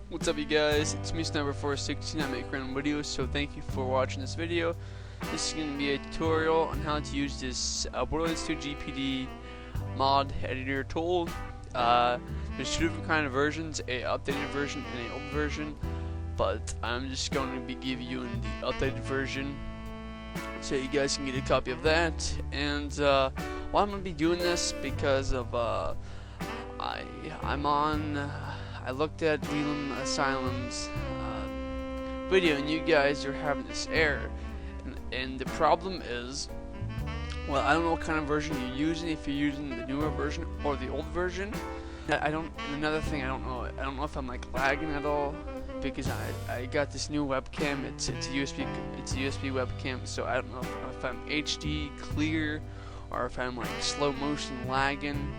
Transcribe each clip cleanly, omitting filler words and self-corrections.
What's up, you guys? It's me, Sniper416. I make random videos, so thank you for watching this video. This is going to be a tutorial on how to use this Borderlands 2 GPD mod editor tool. There's two different kind of versions, a updated version and an old version, but I'm just going to be giving you the updated version so you guys can get a copy of that. And well, I'm going to be doing this because of I looked at DemonAsylum's video, and you guys are having this error, and the problem is, well, I don't know what kind of version you're using, if you're using the newer version or the old version. Another thing, I don't know if I'm like lagging at all, because I got this new webcam. It's a USB webcam, so I don't know if I'm HD clear or if I'm like slow motion lagging.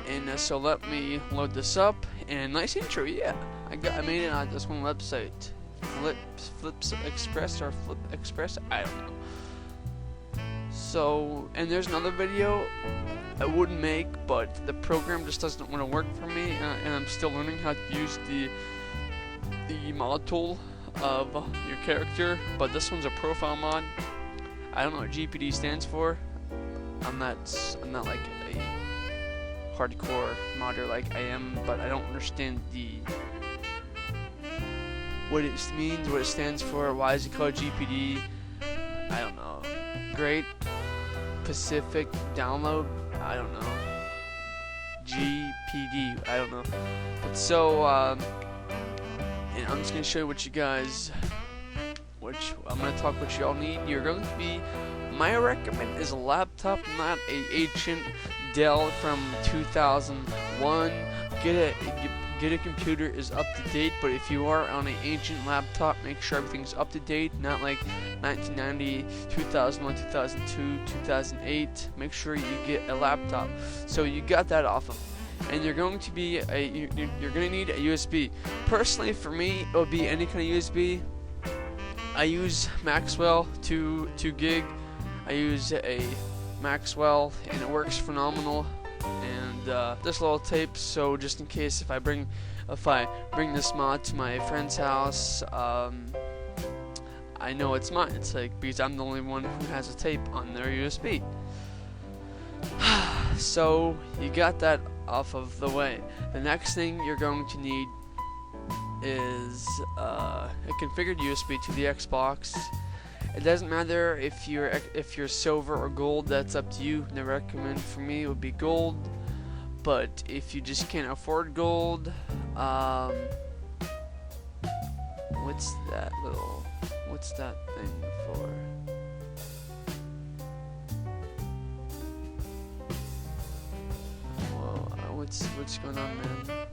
And so let me load this up, and nice intro, yeah. I made it on this one website, Flips Express or Flip Express, I don't know. So, and there's another video I would make, but the program just doesn't want to work for me, and I'm still learning how to use the mod tool of your character. But this one's a profile mod. I don't know what GPD stands for. I'm not like a hardcore modder like I am, but I don't understand what it means, what it stands for, why is it called GPD. I don't know. Great Pacific Download, I don't know. GPD, I don't know. But so and I'm just gonna show you what you guys, I'm gonna talk what y'all need. You're going to be, my recommend is a laptop, not a ancient Dell from 2001. Get a computer is up to date, but if you are on an ancient laptop, make sure everything's up to date, not like 1990, 2001, 2002, 2008. Make sure you get a laptop. So you got that off of, and you're going to be you're going to need a USB. Personally, for me, it would be any kind of USB. I use Maxwell 2 gig. I use a Maxwell, and it works phenomenal. And this little tape, so just in case if I bring this mod to my friend's house, I know it's mine. It's like, because I'm the only one who has a tape on their USB. So you got that off of the way. The next thing you're going to need is a configured USB to the Xbox. It doesn't matter if you're silver or gold, that's up to you. The recommend for me would be gold, but if you just can't afford gold, what's that thing for? Whoa, what's going on, man?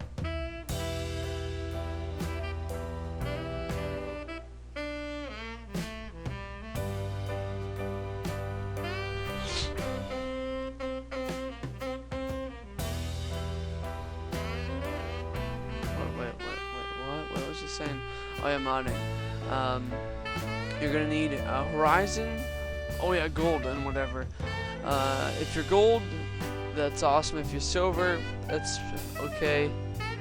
Saying, oh yeah, modding. You're gonna need a Horizon. Oh yeah, gold and whatever. If you're gold, that's awesome. If you're silver, that's okay.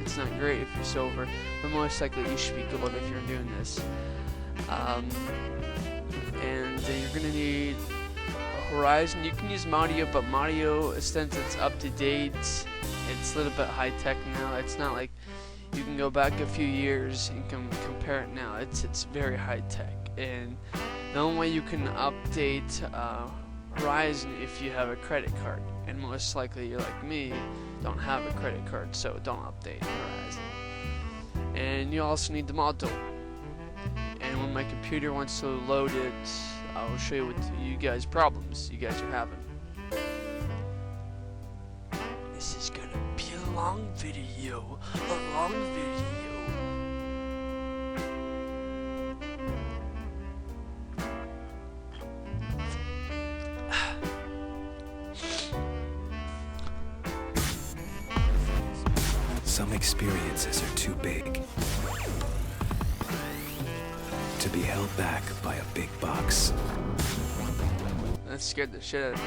It's not great if you're silver, but most likely you should be gold if you're doing this. And you're gonna need a Horizon. You can use Mario, but Mario, since it's up to date, it's a little bit high tech now. It's not like you can go back a few years and compare it now. It's very high tech, and the only way you can update Horizon if you have a credit card, and most likely you're like me, don't have a credit card, so don't update Horizon. And you also need the mod tool. And when my computer wants to load it, I'll show you what you guys problems you guys are having. This is gonna be a long video. Some experiences are too big to be held back by a big box. That scared the shit out of me.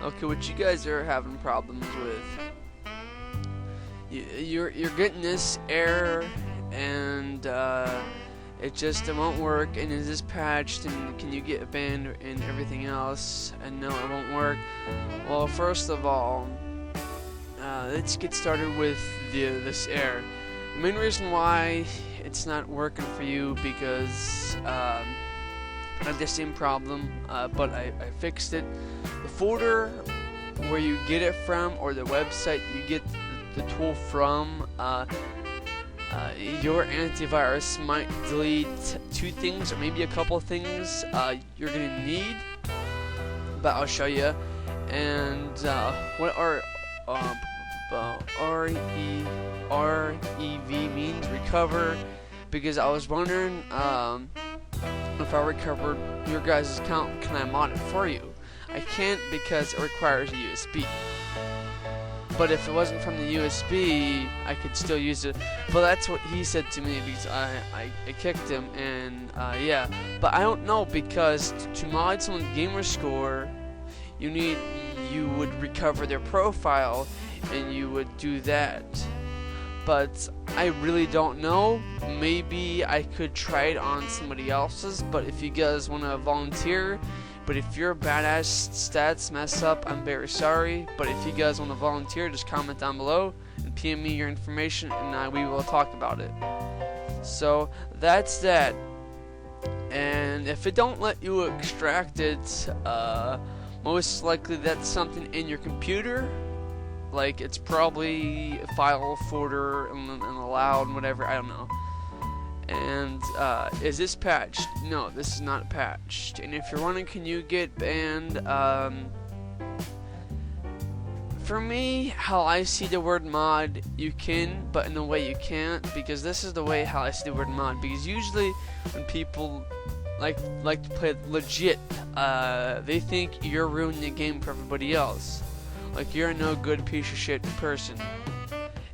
Okay, what you guys are having problems with you're getting this error, and it won't work. And is this patched? And can you get banned and everything else? And no, it won't work. Well, first of all, let's get started with this error. The main reason why it's not working for you because I had the same problem, but I fixed it. The folder where you get it from, or the website you get the tool from, your antivirus might delete 2 things or maybe a couple things you're gonna need, but I'll show you. And what are REV means recover, because I was wondering if I recovered your guys' account, can I mod it for you? I can't because it requires a USB. But if it wasn't from the USB, I could still use it. But that's what he said to me, because I kicked him, and yeah. But I don't know, because to mod someone's gamer score, you would recover their profile, and you would do that. But I really don't know. Maybe I could try it on somebody else's, but if you guys want to volunteer, but if your badass stats mess up, I'm very sorry. But if you guys want to volunteer, just comment down below and PM me your information, and we will talk about it. So that's that. And if it don't let you extract it, most likely that's something in your computer. Like, it's probably a file folder and allowed and whatever, I don't know. And is this patched? No, this is not patched. And if you're wondering, can you get banned? For me, how I see the word mod, you can, but in a way you can't, because this is the way how I see the word mod. Because usually when people like to play legit, they think you're ruining the game for everybody else. Like, you're a no good piece of shit person,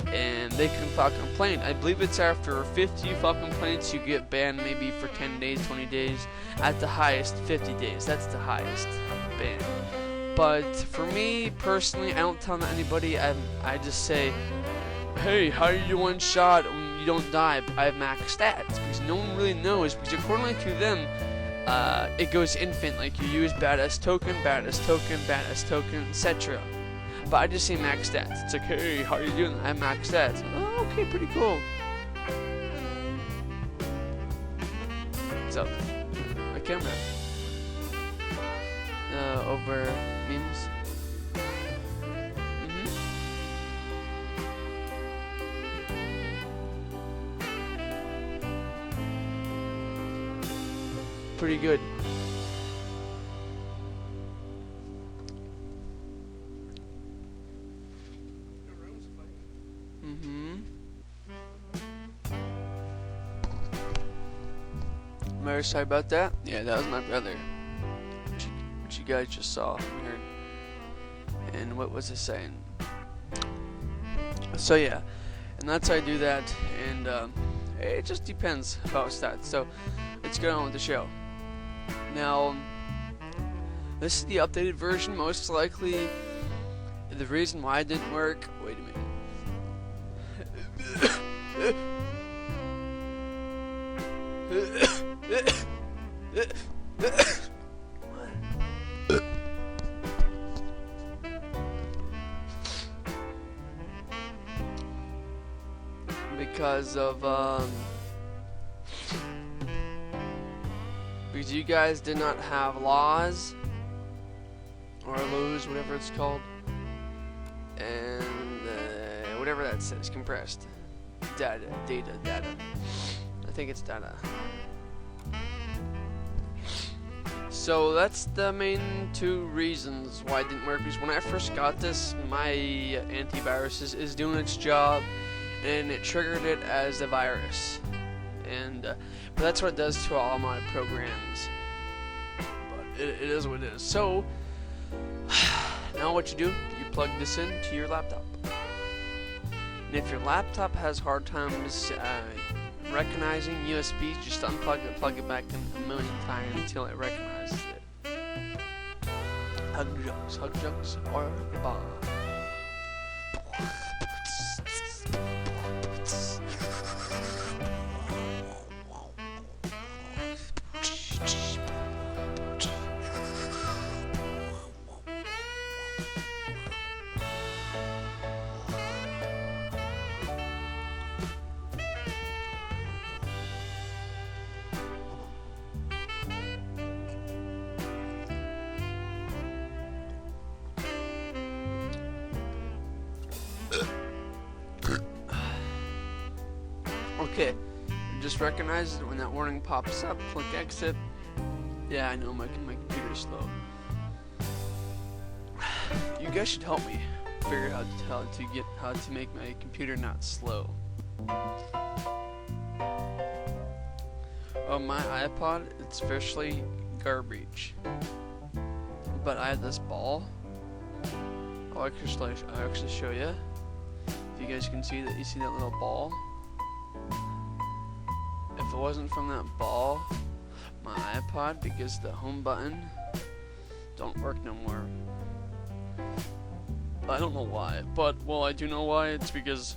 and they can file a complaint. I believe it's after 50 you file complaints, you get banned maybe for 10 days, 20 days, at the highest 50 days. That's the highest ban. But for me personally, I don't tell anybody. I just say, hey, how are you one shot when you don't die? I have max stats, because no one really knows, because according to them, it goes infinite. Like, you use badass token, etc. But I just say max stats. It's like, hey, how are you doing? I have max stats. Oh, okay, pretty cool. What's up? My camera. Over memes. Pretty good. I'm very sorry about that. Yeah, that was my brother. Which you guys just saw and heard. And what was it saying? So yeah, and that's how I do that. And it just depends about stats. So let's get on with the show. Now, this is the updated version. Most likely, the reason why it didn't work. Wait a minute. Because of because you guys did not have laws or lows, whatever it's called, and whatever that says, compressed data. I think it's data. So that's the main 2 reasons why it didn't work. Because when I first got this, my antivirus is doing its job, and it triggered it as a virus. And but that's what it does to all my programs. But it is what it is. So now what you do, you plug this into your laptop. And if your laptop has hard times recognizing USBs, just unplug it, plug it back in a million times until it recognizes it. Hug jugs are the bomb. Okay, just recognize it when that warning pops up. Click exit. Yeah, I know my computer's slow. You guys should help me figure out how to make my computer not slow. Oh, my iPod, it's officially garbage. But I have this ball. I'll actually show you. If you guys can see that, you see that little ball. If it wasn't from that ball, my iPod, because the home button don't work no more. I don't know why, but well, I do know why. It's because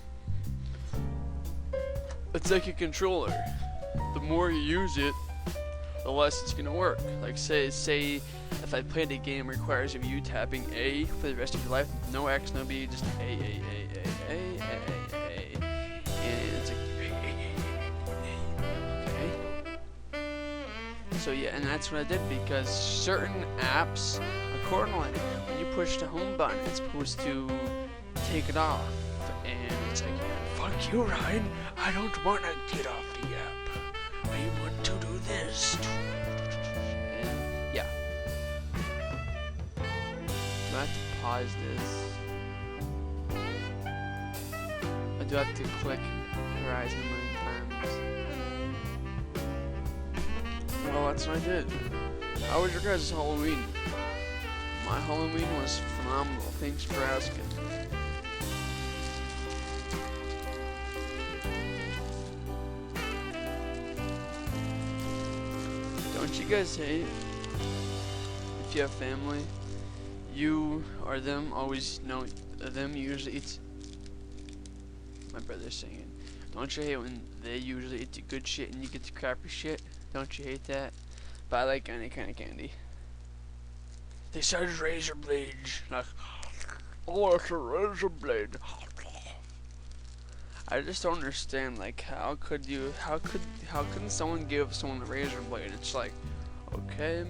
it's like a controller. The more you use it, the less it's gonna work. Like say if I played a game requires of you tapping A for the rest of your life, no X, no B, just A, and it's like okay. So yeah, and that's what I did, because certain apps, accordingly, when you push the home button, it's supposed to take it off, and it's like, fuck you, Ryan, I don't want to get off the app. I want to do this. And yeah. Do I have to pause this? I do have to click Horizon a million times. Well, that's what I did. How was your guys' Halloween? My Halloween was phenomenal. Thanks for asking. Don't you guys hate if you have family, you or them always know them usually eats? My brother's singing. Don't you hate when they usually eat the good shit and you get the crappy shit? Don't you hate that? But I like any kind of candy. They said razor blades. Like, oh, it's a razor blade. I just don't understand, like, how can someone give someone a razor blade? It's like, okay,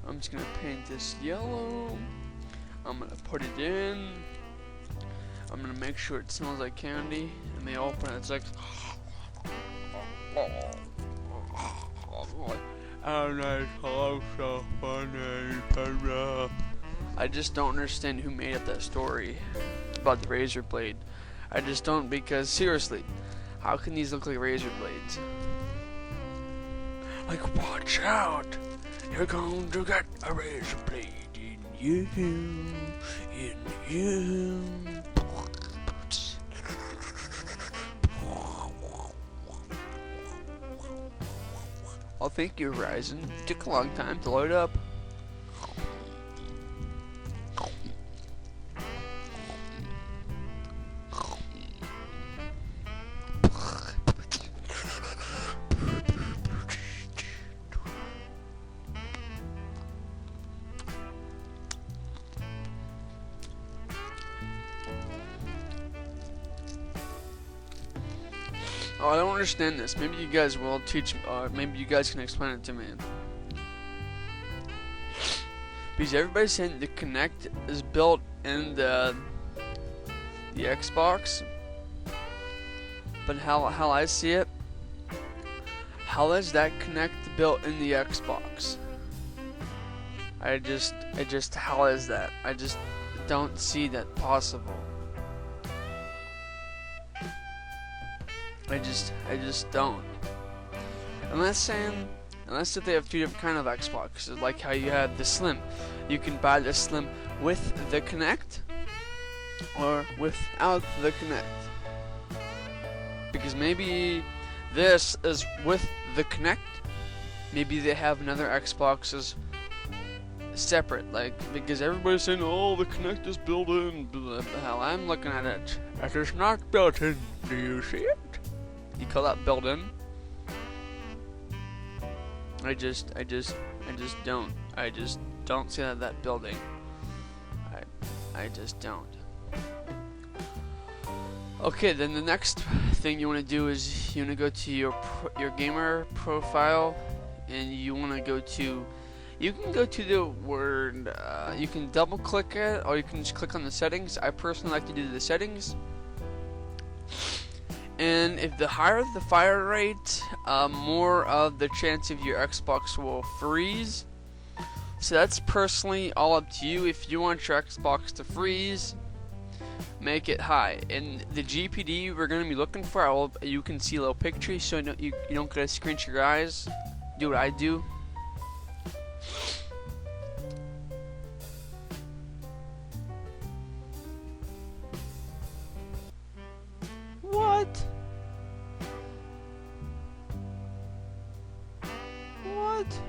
I'm just gonna paint this yellow, I'm gonna put it in, I'm gonna make sure it smells like candy, and they open it, it's like, and I thought so funny. I just don't understand who made up that story about the razor blade. I just don't, because seriously, how can these look like razor blades? Like, watch out! You're going to get a razor blade in you, in you. Oh, thank you, Horizon. It took a long time to load up. Oh, I don't understand this. Maybe you guys will teach, maybe you guys can explain it to me. Because everybody's saying the Kinect is built in the Xbox. But how I see it, how is that Kinect built in the Xbox? I just, how is that? I just don't see that possible. I just don't. Unless if they have two different kind of Xboxes, like how you have the Slim. You can buy the Slim with the Kinect or without the Kinect. Because maybe this is with the Kinect. Maybe they have another Xboxes separate, like, because everybody's saying, oh, the Kinect is built in. Hell, I'm looking at it. It is not built in. Do you see it? You call that built in? I just don't. I just don't see that building. I just don't. Okay, then the next thing you want to do is you want to go to your gamer profile, and you want to go to. You can go to the word. You can double click it, or you can just click on the settings. I personally like to do the settings. And if the higher the fire rate, more of the chance of your Xbox will freeze. So that's personally all up to you. If you want your Xbox to freeze, make it high. And the GPD we're going to be looking for, you can see a little picture so you don't gotta squint your eyes. Do what I do. What? What?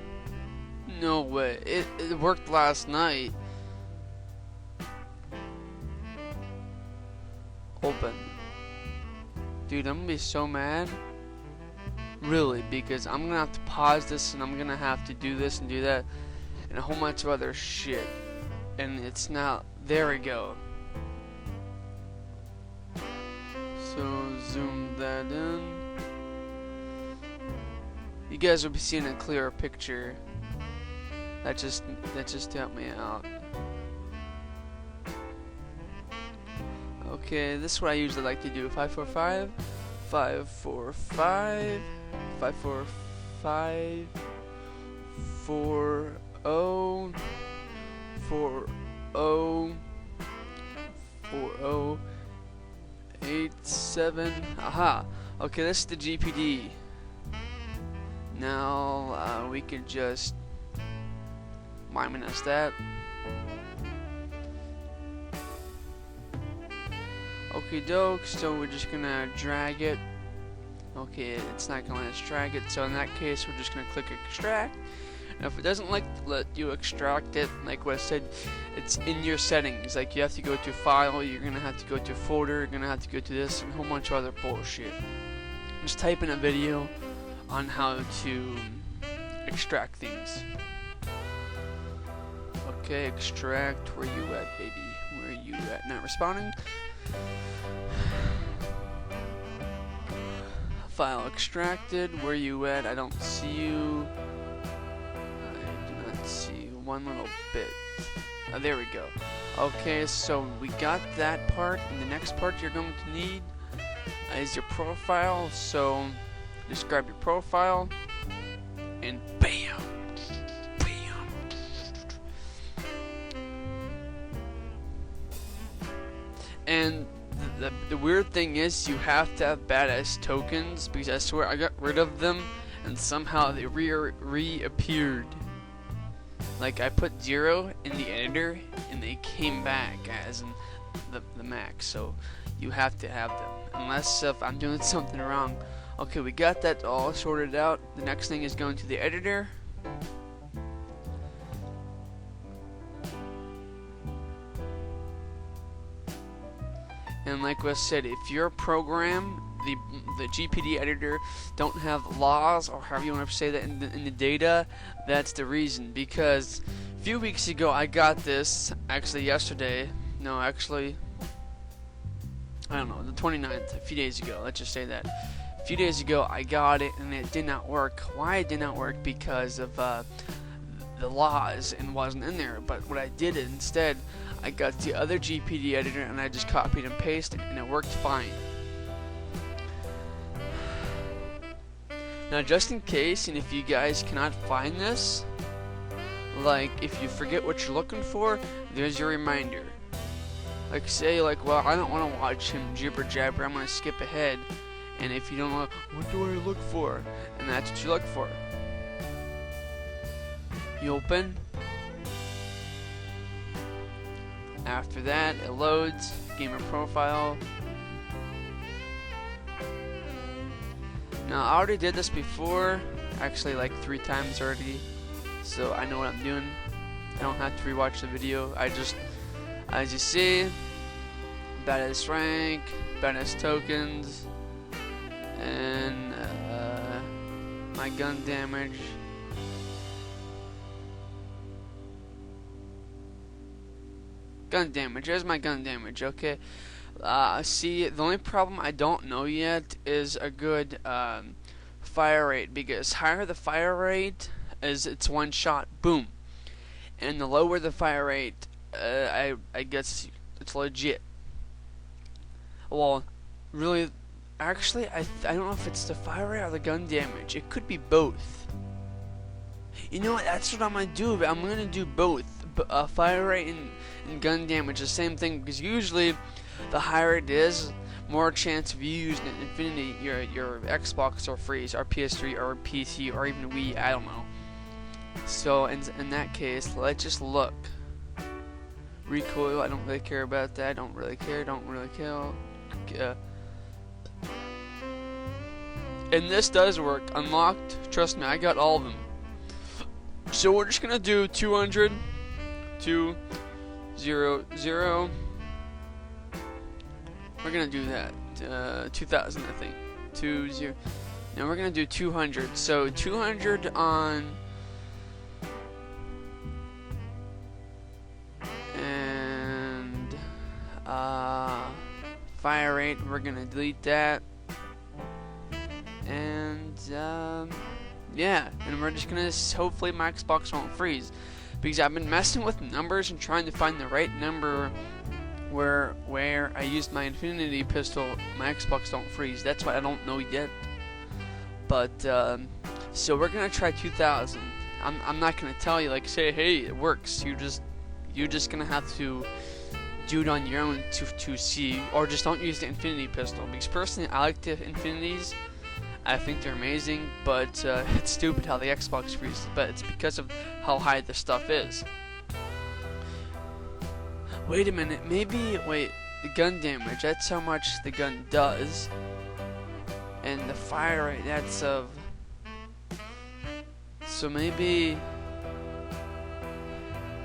No way. It worked last night. Open. Dude, I'm gonna be so mad. Really, because I'm gonna have to pause this and I'm gonna have to do this and do that and a whole bunch of other shit. And it's not. There we go. So zoom that in. You guys will be seeing a clearer picture. That just helped me out. Okay, this is what I usually like to do. 545, 545, 545, 40, 40, 4087. Aha. Okay, this is the GPD. Now we could just minus that. Okie doke, so we're just gonna drag it. Okay, it's not gonna let us drag it, so in that case we're just gonna click extract. And if it doesn't let you extract it, like what I said, it's in your settings. Like you have to go to file, you're gonna have to go to folder, you're gonna have to go to this and a whole bunch of other bullshit. Just type in a video on how to extract things. Okay, extract, where you at, baby? Where you at? Not responding. File extracted, where you at? I don't see you. I do not see you one little bit. Oh, there we go. Okay, so we got that part, and the next part you're going to need is your profile. So just grab your profile, and bam! And the weird thing is you have to have badass tokens, because I swear I got rid of them and somehow they reappeared. Like I put 0 in the editor and they came back as in the max, so you have to have them unless if I'm doing something wrong. Okay, we got that all sorted out. The next thing is going to the editor. And like I said, if your program, the GPD editor, don't have laws, or however you want to say that in the data, that's the reason. Because a few weeks ago I got this, actually yesterday, no actually, I don't know, the 29th, a few days ago, let's just say that. A few days ago I got it and it did not work. Why it did not work? Because of the laws and wasn't in there. But what I did instead, I got the other GPD editor and I just copied and pasted and it worked fine. Now just in case, and if you guys cannot find this, like if you forget what you're looking for, there's your reminder. Like say like, well, I don't want to watch him jibber jabber, I'm going to skip ahead. And if you don't know, what do I look for? And that's what you look for. You open. After that, it loads, gamer profile. Now I already did this before, actually like 3 times already, so I know what I'm doing. I don't have to rewatch the video. I just, as you see, badass rank, badass tokens, and my gun damage. Gun damage, there's my gun damage, okay. See, the only problem I don't know yet is a good fire rate, because higher the fire rate is it's one shot, boom. And the lower the fire rate, I guess it's legit. Well, really, Actually, I don't know if it's the fire rate or the gun damage. It could be both. You know what? That's what I'm gonna do. I'm gonna do both. Fire rate and gun damage, the same thing, because usually the higher it is, more chance of you using an Infinity, your Xbox or freeze, or PS3 or PC or even Wii. I don't know. So in that case, let's just look. Recoil, I don't really care about that. Don't really care. And this does work. Unlocked. Trust me, I got all of them. So we're just gonna do 200, 2, 0, 0. We're gonna do that. 2,000, I think. 2, 0. Now we're gonna do 200. So 200 on. And fire rate, we're gonna delete that. And yeah, and we're just gonna hopefully my Xbox won't freeze, because I've been messing with numbers and trying to find the right number where I used my Infinity pistol. My Xbox don't freeze. That's why I don't know yet. But so we're gonna try 2,000. I'm not gonna tell you, like, say, hey, it works. You're just gonna have to do it on your own to see, or just don't use the Infinity pistol, because personally I like the Infinities. I think they're amazing, but it's stupid how the Xbox freezes, but it's because of how high the stuff is. Wait a minute, wait, the gun damage, that's how much the gun does. And the fire rate, that's of... So maybe...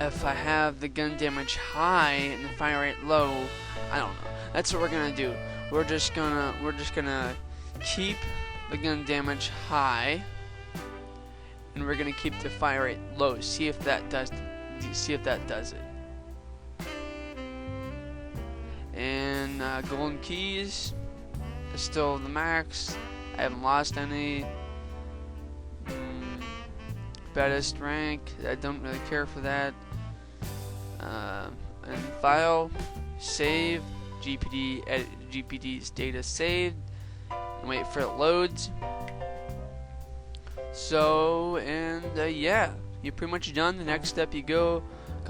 if I have the gun damage high and the fire rate low, I don't know. That's what we're gonna do. We're just gonna keep the gun damage high, and we're gonna keep the fire rate low. See if that does it. And golden keys is still the max. I haven't lost any. Baddest rank, I don't really care for that. And file, save, GPD, edit GPD's data saved, and wait for it loads. So, and yeah, you're pretty much done. The next step, you go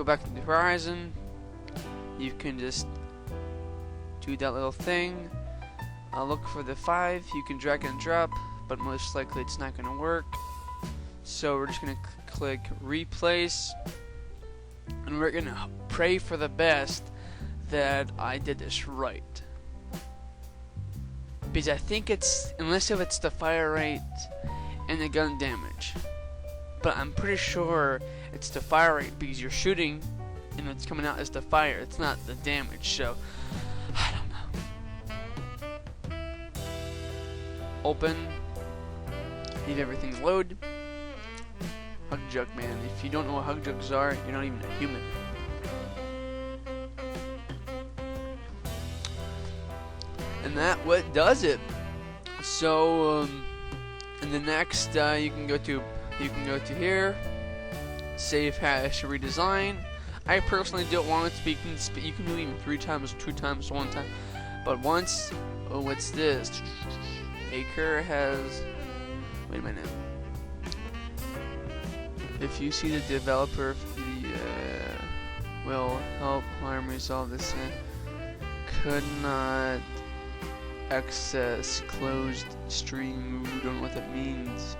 back to the horizon. You can just do that little thing. Look for the 5. You can drag and drop, but most likely it's not going to work. So we're just going to click replace, and we're going to pray for the best that I did this right. Because I think it's, unless if it's the fire rate and the gun damage. But I'm pretty sure it's the fire rate, because you're shooting and what's coming out is the fire. It's not the damage, so I don't know. Open. Leave everything load. Hug jug, man. If you don't know what hug jugs are, you're not even a human. And that what does it. So in the next, you can go to here, save hash redesign. I personally don't want it to be. You can do even 3 times, 2 times, 1 time. But once, oh, what's this? Acre has. Wait a minute. If you see the developer of the will help harm resolve this, could not access closed stream. We don't know what that means.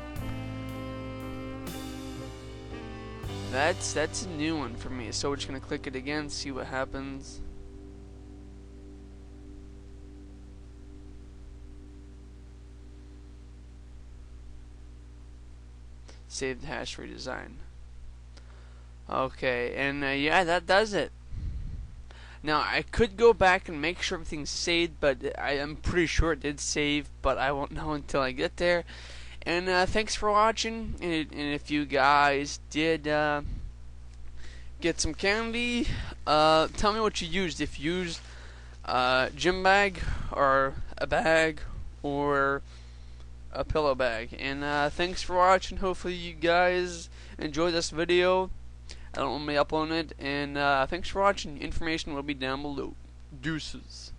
That's a new one for me. So we're just gonna click it again, see what happens. Save the hash redesign. Okay, and yeah, that does it. Now I could go back and make sure everything's saved, but I am pretty sure it did save, but I won't know until I get there. And thanks for watching. And if you guys did get some candy, tell me what you used. If you used gym bag or a bag or a pillow bag. And thanks for watching. Hopefully you guys enjoyed this video. I don't want me uploading it. And thanks for watching. Information will be down below. Deuces.